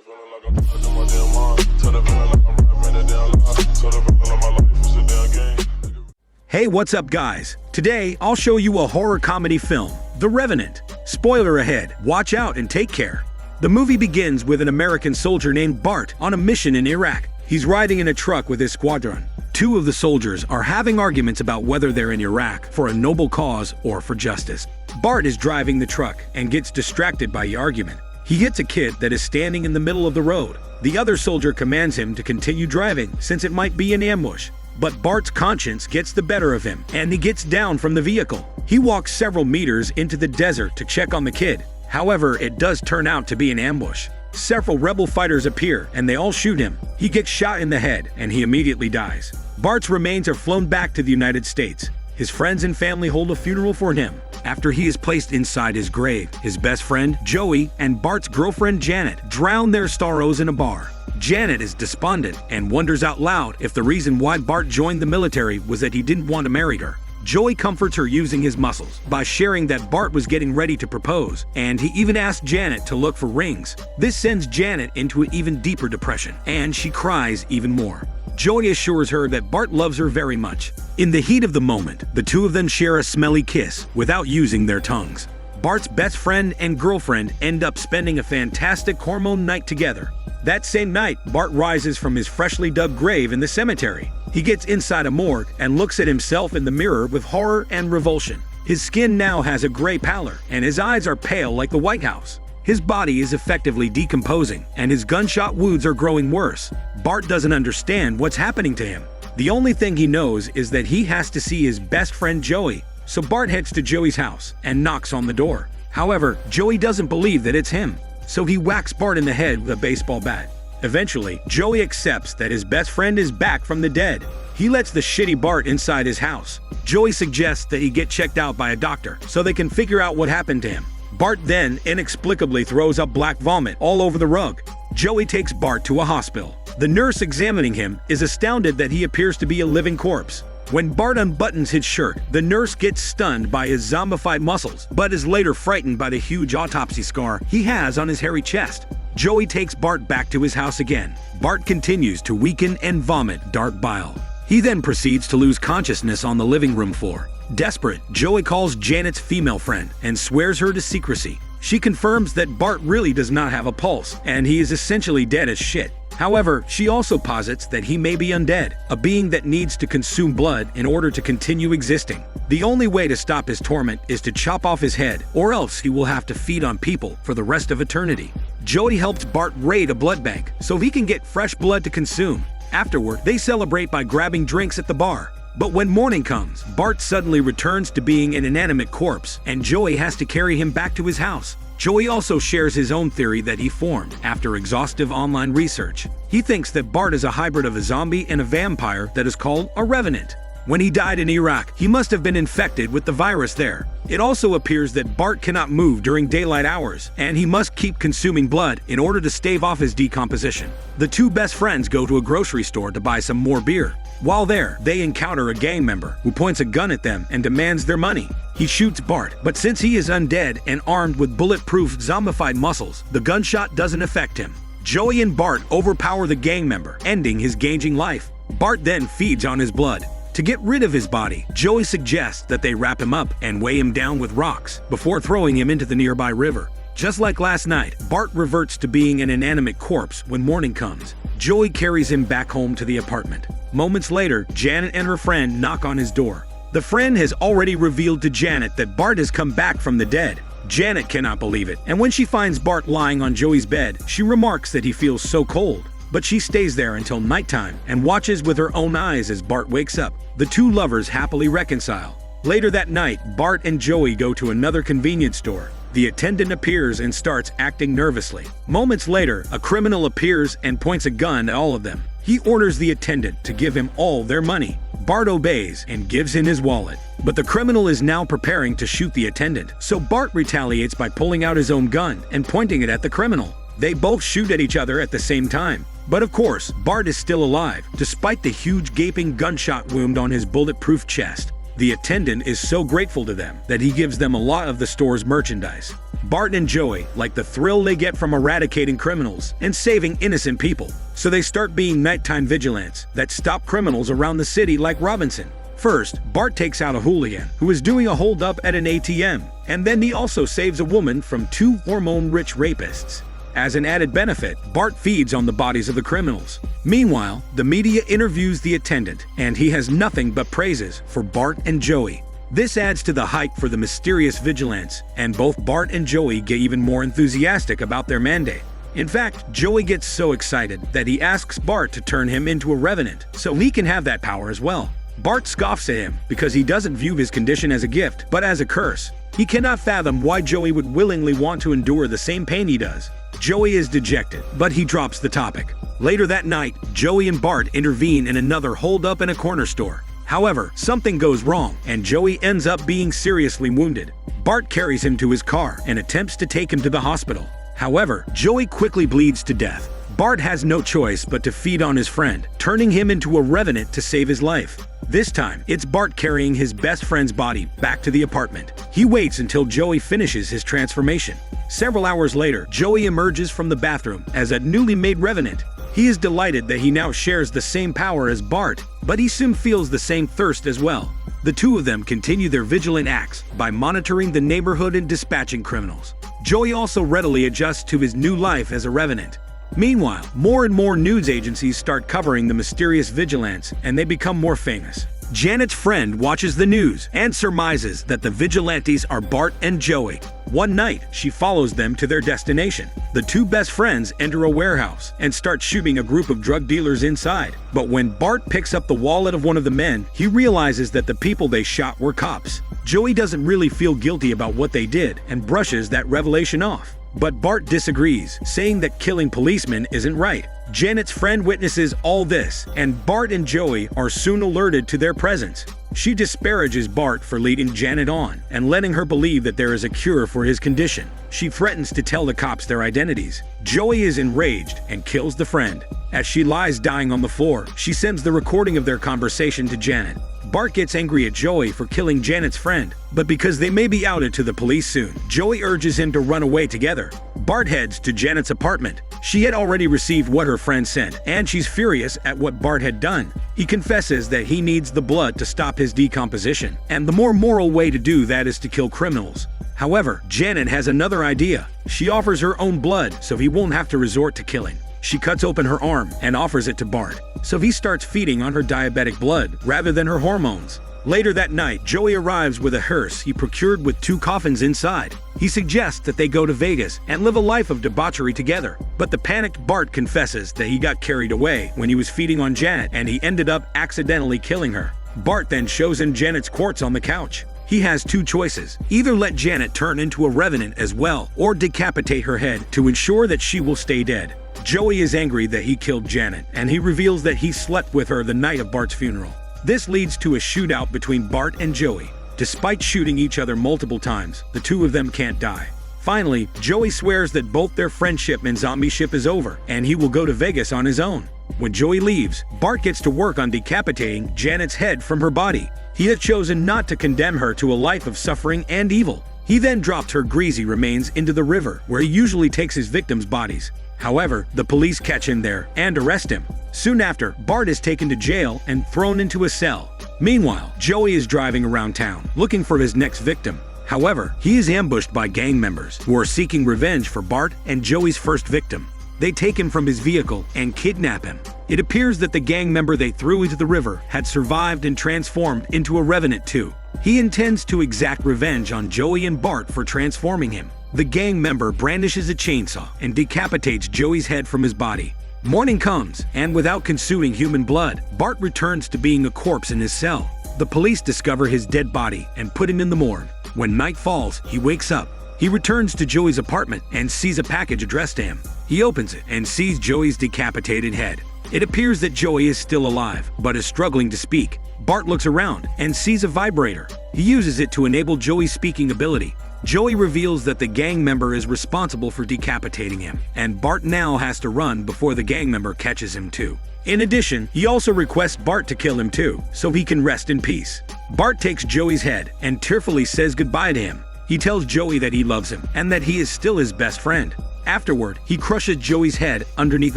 the feeling like I'm trapped in my damn mind. Tell the feeling like I'm rapping a damn lie. Tell the feeling like my life is a damn game. Hey, what's up guys? Today, I'll show you a horror comedy film, The Revenant. Spoiler ahead, watch out and take care. The movie begins with an American soldier named Bart on a mission in Iraq. He's riding in a truck with his squadron. Two of the soldiers are having arguments about whether they're in Iraq for a noble cause or for justice. Bart is driving the truck and gets distracted by the argument. He hits a kid that is standing in the middle of the road. The other soldier commands him to continue driving since it might be an ambush. But Bart's conscience gets the better of him, and he gets down from the vehicle. He walks several meters into the desert to check on the kid. However, it does turn out to be an ambush. Several rebel fighters appear, and they all shoot him. He gets shot in the head, and he immediately dies. Bart's remains are flown back to the United States. His friends and family hold a funeral for him. After he is placed inside his grave, his best friend, Joey, and Bart's girlfriend, Janet, drown their sorrows in a bar. Janet is despondent and wonders out loud if the reason why Bart joined the military was that he didn't want to marry her. Joey comforts her using his muscles by sharing that Bart was getting ready to propose, and he even asked Janet to look for rings. This sends Janet into an even deeper depression, and she cries even more. Joey assures her that Bart loves her very much. In the heat of the moment, the two of them share a smelly kiss without using their tongues. Bart's best friend and girlfriend end up spending a fantastic hormone night together. That same night, Bart rises from his freshly dug grave in the cemetery. He gets inside a morgue and looks at himself in the mirror with horror and revulsion. His skin now has a gray pallor, and his eyes are pale like the White House. His body is effectively decomposing, and his gunshot wounds are growing worse. Bart doesn't understand what's happening to him. The only thing he knows is that he has to see his best friend Joey, so Bart heads to Joey's house and knocks on the door. However, Joey doesn't believe that it's him, so he whacks Bart in the head with a baseball bat. Eventually, Joey accepts that his best friend is back from the dead. He lets the shitty Bart inside his house. Joey suggests that he get checked out by a doctor so they can figure out what happened to him. Bart then inexplicably throws up black vomit all over the rug. Joey takes Bart to a hospital. The nurse examining him is astounded that he appears to be a living corpse. When Bart unbuttons his shirt, the nurse gets stunned by his zombified muscles, but is later frightened by the huge autopsy scar he has on his hairy chest. Joey takes Bart back to his house again. Bart continues to weaken and vomit dark bile. He then proceeds to lose consciousness on the living room floor. Desperate, Joey calls Janet's female friend and swears her to secrecy. She confirms that Bart really does not have a pulse, and he is essentially dead as shit. However, she also posits that he may be undead, a being that needs to consume blood in order to continue existing. The only way to stop his torment is to chop off his head, or else he will have to feed on people for the rest of eternity. Joey helps Bart raid a blood bank so he can get fresh blood to consume. Afterward, they celebrate by grabbing drinks at the bar. But when morning comes, Bart suddenly returns to being an inanimate corpse, and Joey has to carry him back to his house. Joey also shares his own theory that he formed after exhaustive online research. He thinks that Bart is a hybrid of a zombie and a vampire that is called a revenant. When he died in Iraq, he must have been infected with the virus there. It also appears that Bart cannot move during daylight hours, and he must keep consuming blood in order to stave off his decomposition. The two best friends go to a grocery store to buy some more beer. While there, they encounter a gang member who points a gun at them and demands their money. He shoots Bart, but since he is undead and armed with bulletproof zombified muscles, the gunshot doesn't affect him. Joey and Bart overpower the gang member, ending his gauging life. Bart then feeds on his blood. To get rid of his body, Joey suggests that they wrap him up and weigh him down with rocks before throwing him into the nearby river. Just like last night, Bart reverts to being an inanimate corpse when morning comes. Joey carries him back home to the apartment. Moments later, Janet and her friend knock on his door. The friend has already revealed to Janet that Bart has come back from the dead. Janet cannot believe it, and when she finds Bart lying on Joey's bed, she remarks that he feels so cold. But she stays there until nighttime and watches with her own eyes as Bart wakes up. The two lovers happily reconcile. Later that night, Bart and Joey go to another convenience store. The attendant appears and starts acting nervously. Moments later, a criminal appears and points a gun at all of them. He orders the attendant to give him all their money. Bart obeys and gives him his wallet. But the criminal is now preparing to shoot the attendant, so Bart retaliates by pulling out his own gun and pointing it at the criminal. They both shoot at each other at the same time. But of course, Bart is still alive, despite the huge gaping gunshot wound on his bulletproof chest. The attendant is so grateful to them that he gives them a lot of the store's merchandise. Bart and Joey like the thrill they get from eradicating criminals and saving innocent people. So they start being nighttime vigilantes that stop criminals around the city like Robinson. First, Bart takes out a hooligan who is doing a holdup at an ATM, and then he also saves a woman from 2 hormone-rich rapists. As an added benefit, Bart feeds on the bodies of the criminals. Meanwhile, the media interviews the attendant, and he has nothing but praises for Bart and Joey. This adds to the hype for the mysterious vigilantes, and both Bart and Joey get even more enthusiastic about their mandate. In fact, Joey gets so excited that he asks Bart to turn him into a revenant so he can have that power as well. Bart scoffs at him because he doesn't view his condition as a gift, but as a curse. He cannot fathom why Joey would willingly want to endure the same pain he does. Joey is dejected, but he drops the topic. Later that night, Joey and Bart intervene in another holdup in a corner store. However, something goes wrong, and Joey ends up being seriously wounded. Bart carries him to his car and attempts to take him to the hospital. However, Joey quickly bleeds to death. Bart has no choice but to feed on his friend, turning him into a revenant to save his life. This time, it's Bart carrying his best friend's body back to the apartment. He waits until Joey finishes his transformation. Several hours later, Joey emerges from the bathroom as a newly made revenant. He is delighted that he now shares the same power as Bart, but he soon feels the same thirst as well. The two of them continue their vigilant acts by monitoring the neighborhood and dispatching criminals. Joey also readily adjusts to his new life as a revenant. Meanwhile, more and more news agencies start covering the mysterious vigilantes, and they become more famous. Janet's friend watches the news and surmises that the vigilantes are Bart and Joey. One night, she follows them to their destination. The two best friends enter a warehouse and start shooting a group of drug dealers inside. But when Bart picks up the wallet of one of the men, he realizes that the people they shot were cops. Joey doesn't really feel guilty about what they did and brushes that revelation off. But Bart disagrees, saying that killing policemen isn't right. Janet's friend witnesses all this, and Bart and Joey are soon alerted to their presence. She disparages Bart for leading Janet on and letting her believe that there is a cure for his condition. She threatens to tell the cops their identities. Joey is enraged and kills the friend. As she lies dying on the floor, she sends the recording of their conversation to Janet. Bart gets angry at Joey for killing Janet's friend, but because they may be outed to the police soon, Joey urges him to run away together. Bart heads to Janet's apartment. She had already received what her friend sent, and she's furious at what Bart had done. He confesses that he needs the blood to stop his decomposition, and the more moral way to do that is to kill criminals. However, Janet has another idea. She offers her own blood so he won't have to resort to killing. She cuts open her arm and offers it to Bart, so he starts feeding on her diabetic blood rather than her hormones. Later that night, Joey arrives with a hearse he procured with 2 coffins inside. He suggests that they go to Vegas and live a life of debauchery together. But the panicked Bart confesses that he got carried away when he was feeding on Janet and he ended up accidentally killing her. Bart then shows him Janet's corpse on the couch. He has 2 choices: either let Janet turn into a revenant as well, or decapitate her head to ensure that she will stay dead. Joey is angry that he killed Janet, and he reveals that he slept with her the night of Bart's funeral. This leads to a shootout between Bart and Joey. Despite shooting each other multiple times, the two of them can't die. Finally, Joey swears that both their friendship and zombie-ship is over, and he will go to Vegas on his own. When Joey leaves, Bart gets to work on decapitating Janet's head from her body. He had chosen not to condemn her to a life of suffering and evil. He then dropped her greasy remains into the river, where he usually takes his victims' bodies. However, the police catch him there and arrest him. Soon after, Bart is taken to jail and thrown into a cell. Meanwhile, Joey is driving around town, looking for his next victim. However, he is ambushed by gang members who are seeking revenge for Bart and Joey's first victim. They take him from his vehicle and kidnap him. It appears that the gang member they threw into the river had survived and transformed into a revenant too. He intends to exact revenge on Joey and Bart for transforming him. The gang member brandishes a chainsaw and decapitates Joey's head from his body. Morning comes, and without consuming human blood, Bart returns to being a corpse in his cell. The police discover his dead body and put him in the morgue. When night falls, he wakes up. He returns to Joey's apartment and sees a package addressed to him. He opens it and sees Joey's decapitated head. It appears that Joey is still alive, but is struggling to speak. Bart looks around and sees a vibrator. He uses it to enable Joey's speaking ability. Joey reveals that the gang member is responsible for decapitating him, and Bart now has to run before the gang member catches him too. In addition, he also requests Bart to kill him too, so he can rest in peace. Bart takes Joey's head and tearfully says goodbye to him. He tells Joey that he loves him and that he is still his best friend. Afterward, he crushes Joey's head underneath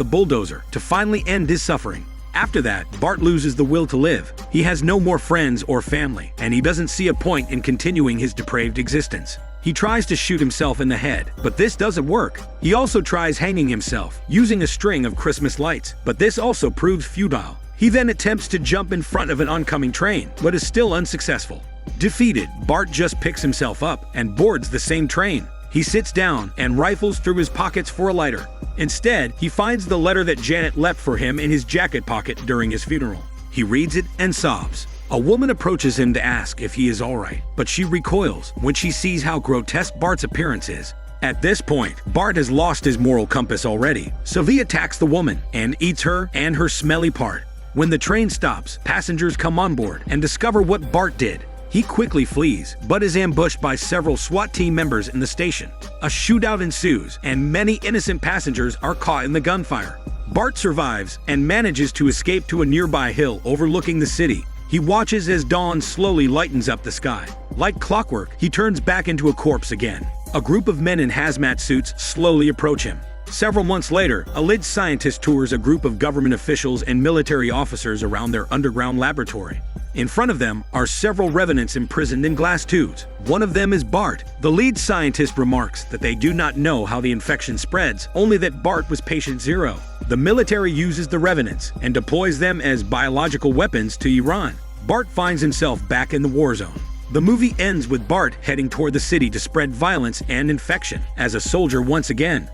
a bulldozer to finally end his suffering. After that, Bart loses the will to live. He has no more friends or family, and he doesn't see a point in continuing his depraved existence. He tries to shoot himself in the head, but this doesn't work. He also tries hanging himself, using a string of Christmas lights, but this also proves futile. He then attempts to jump in front of an oncoming train, but is still unsuccessful. Defeated, Bart just picks himself up and boards the same train. He sits down and rifles through his pockets for a lighter. Instead, he finds the letter that Janet left for him in his jacket pocket during his funeral. He reads it and sobs. A woman approaches him to ask if he is alright, but she recoils when she sees how grotesque Bart's appearance is. At this point, Bart has lost his moral compass already, so he attacks the woman and eats her and her smelly part. When the train stops, passengers come on board and discover what Bart did. He quickly flees, but is ambushed by several SWAT team members in the station. A shootout ensues, and many innocent passengers are caught in the gunfire. Bart survives and manages to escape to a nearby hill overlooking the city. He watches as dawn slowly lightens up the sky. Like clockwork, he turns back into a corpse again. A group of men in hazmat suits slowly approach him. Several months later, a lead scientist tours a group of government officials and military officers around their underground laboratory. In front of them are several revenants imprisoned in glass tubes. One of them is Bart. The lead scientist remarks that they do not know how the infection spreads, only that Bart was patient zero. The military uses the revenants and deploys them as biological weapons to Iran. Bart finds himself back in the war zone. The movie ends with Bart heading toward the city to spread violence and infection as a soldier once again.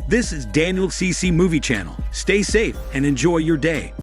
This is Daniel CC Movie Channel. Stay safe and enjoy your day.